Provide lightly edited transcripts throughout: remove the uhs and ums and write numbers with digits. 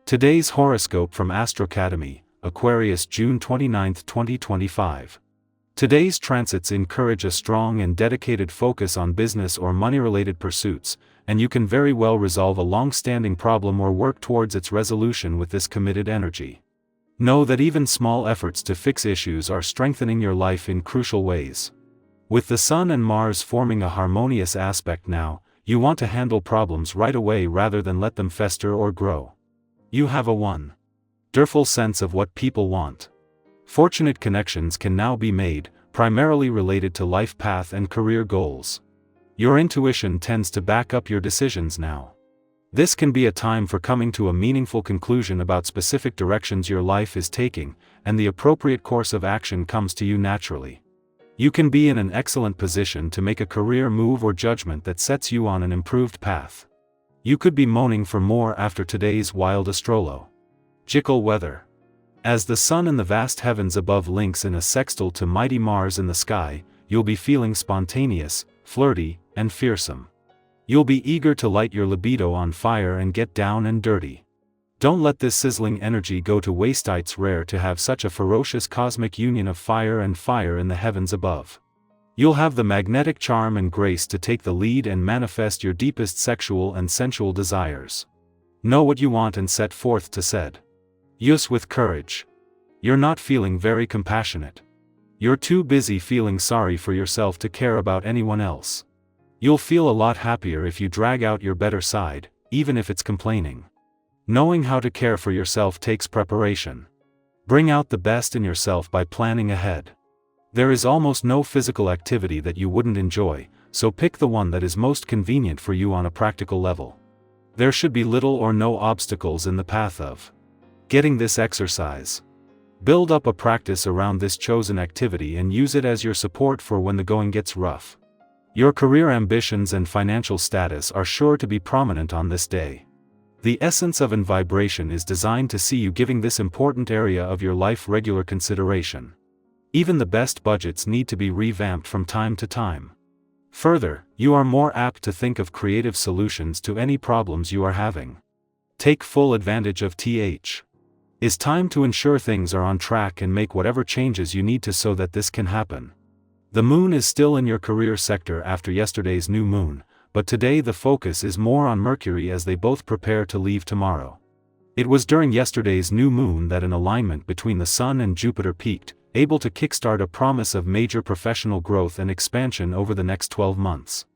Today's horoscope from Astro Academy, Aquarius, June 29, 2025. Today's transits encourage a strong and dedicated focus on business or money-related pursuits, and you can very well resolve a long-standing problem or work towards its resolution with this committed energy. Know that even small efforts to fix issues are strengthening your life in crucial ways. With the Sun and Mars forming a harmonious aspect now, you want to handle problems right away rather than let them fester or grow. You have a wonderful sense of what people want. Fortunate connections can now be made, primarily related to life path and career goals. Your intuition tends to back up your decisions now. This can be a time for coming to a meaningful conclusion about specific directions your life is taking, and the appropriate course of action comes to you naturally. You can be in an excellent position to make a career move or judgment that sets you on an improved path. You could be moaning for more after today's wild astrological weather. As the Sun in the vast heavens above links in a sextile to mighty Mars in the sky, you'll be feeling spontaneous, flirty, and fearsome. You'll be eager to light your libido on fire and get down and dirty. Don't let this sizzling energy go to waste. It's rare to have such a ferocious cosmic union of fire and fire in the heavens above. You'll have the magnetic charm and grace to take the lead and manifest your deepest sexual and sensual desires. Know what you want and set forth to seduce with courage. You're not feeling very compassionate. You're too busy feeling sorry for yourself to care about anyone else. You'll feel a lot happier if you drag out your better side, even if it's complaining. Knowing how to care for yourself takes preparation. Bring out the best in yourself by planning ahead. There is almost no physical activity that you wouldn't enjoy, so pick the one that is most convenient for you on a practical level. There should be little or no obstacles in the path of getting this exercise. Build up a practice around this chosen activity and use it as your support for when the going gets rough. Your career ambitions and financial status are sure to be prominent on this day. The essence of vibration is designed to see you giving this important area of your life regular consideration. Even the best budgets need to be revamped from time to time. Further, you are more apt to think of creative solutions to any problems you are having. Take full advantage of It's time to ensure things are on track and make whatever changes you need to so that this can happen. The moon is still in your career sector after yesterday's new moon, but today the focus is more on Mercury as they both prepare to leave tomorrow. It was during yesterday's new moon that an alignment between the Sun and Jupiter peaked, able to kickstart a promise of major professional growth and expansion over the next 12 months.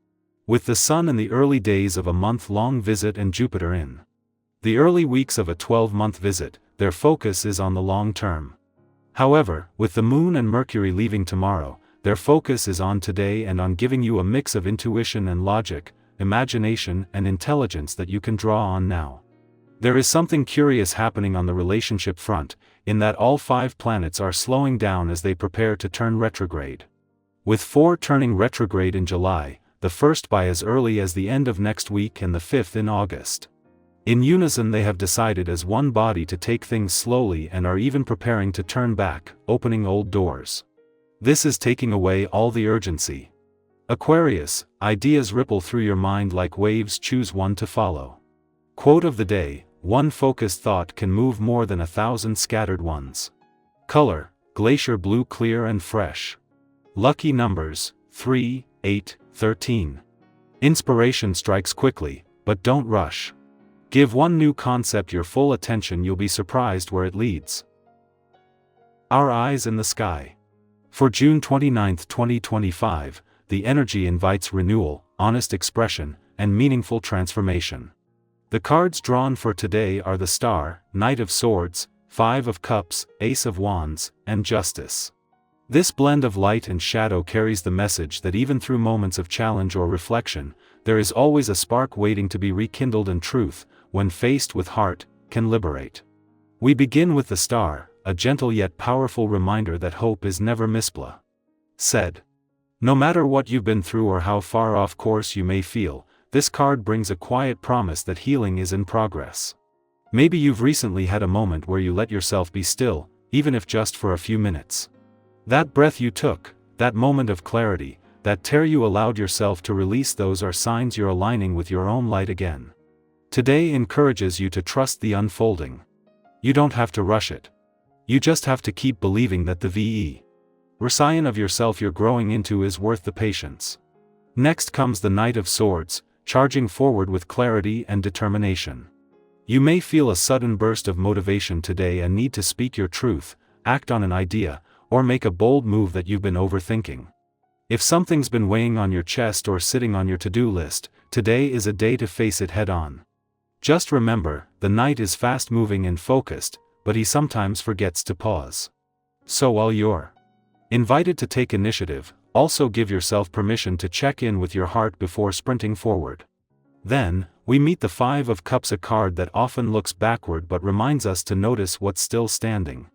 With the Sun in the early days of a month-long visit and Jupiter in the early weeks of a 12-month visit, their focus is on the long term. However, with the Moon and Mercury leaving tomorrow, their focus is on today and on giving you a mix of intuition and logic, imagination and intelligence that you can draw on now. There is something curious happening on the relationship front, in that all 5 planets are slowing down as they prepare to turn retrograde. With 4 turning retrograde in July, the first by as early as the end of next week and the 5th in August. In unison they have decided as one body to take things slowly and are even preparing to turn back, opening old doors. This is taking away all the urgency. Aquarius, ideas ripple through your mind like waves. Choose one to follow. Quote of the day: one focused thought can move more than 1,000 scattered ones. Color: glacier blue, clear and fresh. Lucky numbers: 3, 8, 13. Inspiration strikes quickly, but don't rush. Give one new concept your full attention, you'll be surprised where it leads. Our eyes in the sky. For June 29, 2025, the energy invites renewal, honest expression, and meaningful transformation. The cards drawn for today are the Star, Knight of Swords, 5 of Cups, Ace of Wands, and Justice. This blend of light and shadow carries the message that even through moments of challenge or reflection, there is always a spark waiting to be rekindled, and truth, when faced with heart, can liberate. We begin with the Star, a gentle yet powerful reminder that hope is never misplaced. No matter what you've been through or how far off course you may feel, this card brings a quiet promise that healing is in progress. Maybe you've recently had a moment where you let yourself be still, even if just for a few minutes. That breath you took, that moment of clarity, that tear you allowed yourself to release, those are signs you're aligning with your own light again. Today encourages you to trust the unfolding. You don't have to rush it. You just have to keep believing that the version of yourself you're growing into is worth the patience. Next comes the Knight of Swords, charging forward with clarity and determination. You may feel a sudden burst of motivation today and need to speak your truth, act on an idea, or make a bold move that you've been overthinking. If something's been weighing on your chest or sitting on your to-do list, today is a day to face it head-on. Just remember, the Knight is fast-moving and focused, but he sometimes forgets to pause. So while you're invited to take initiative, also give yourself permission to check in with your heart before sprinting forward. Then, we meet the Five of Cups, a card that often looks backward but reminds us to notice what's still standing.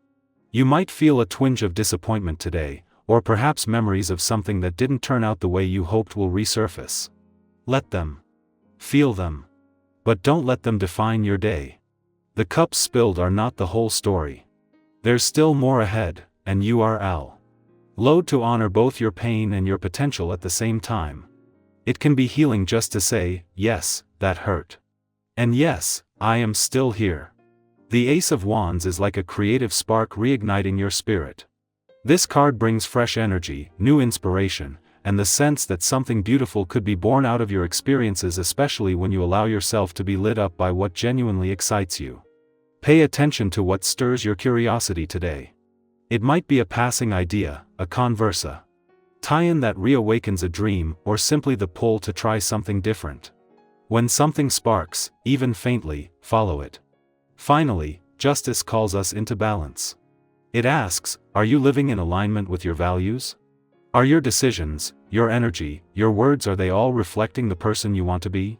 You might feel a twinge of disappointment today, or perhaps memories of something that didn't turn out the way you hoped will resurface. Let them. Feel them. But don't let them define your day. The cups spilled are not the whole story. There's still more ahead, and you are allowed to honor both your pain and your potential at the same time. It can be healing just to say, yes, that hurt. And yes, I am still here. The Ace of Wands is like a creative spark reigniting your spirit. This card brings fresh energy, new inspiration, and the sense that something beautiful could be born out of your experiences, especially when you allow yourself to be lit up by what genuinely excites you. Pay attention to what stirs your curiosity today. It might be a passing idea, a tie-in that reawakens a dream, or simply the pull to try something different. When something sparks, even faintly, follow it. Finally, justice calls us into balance. It asks, are you living in alignment with your values? Are your decisions, your energy, your words, are they all reflecting the person you want to be?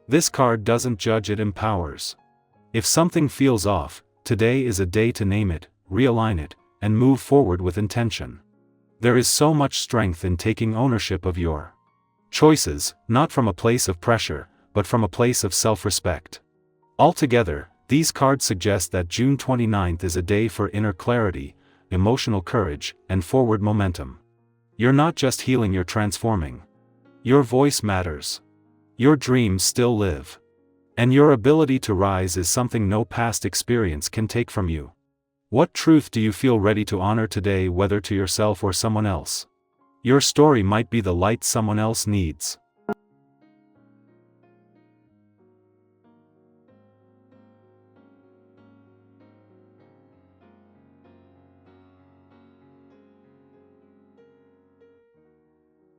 This card doesn't judge, it empowers. If something feels off, today is a day to name it, realign it, and move forward with intention. There is so much strength in taking ownership of your choices, not from a place of pressure, but from a place of self-respect. Altogether, these cards suggest that June 29th is a day for inner clarity, emotional courage, and forward momentum. You're not just healing, you're transforming. Your voice matters. Your dreams still live. And your ability to rise is something no past experience can take from you. What truth do you feel ready to honor today, whether to yourself or someone else? Your story might be the light someone else needs.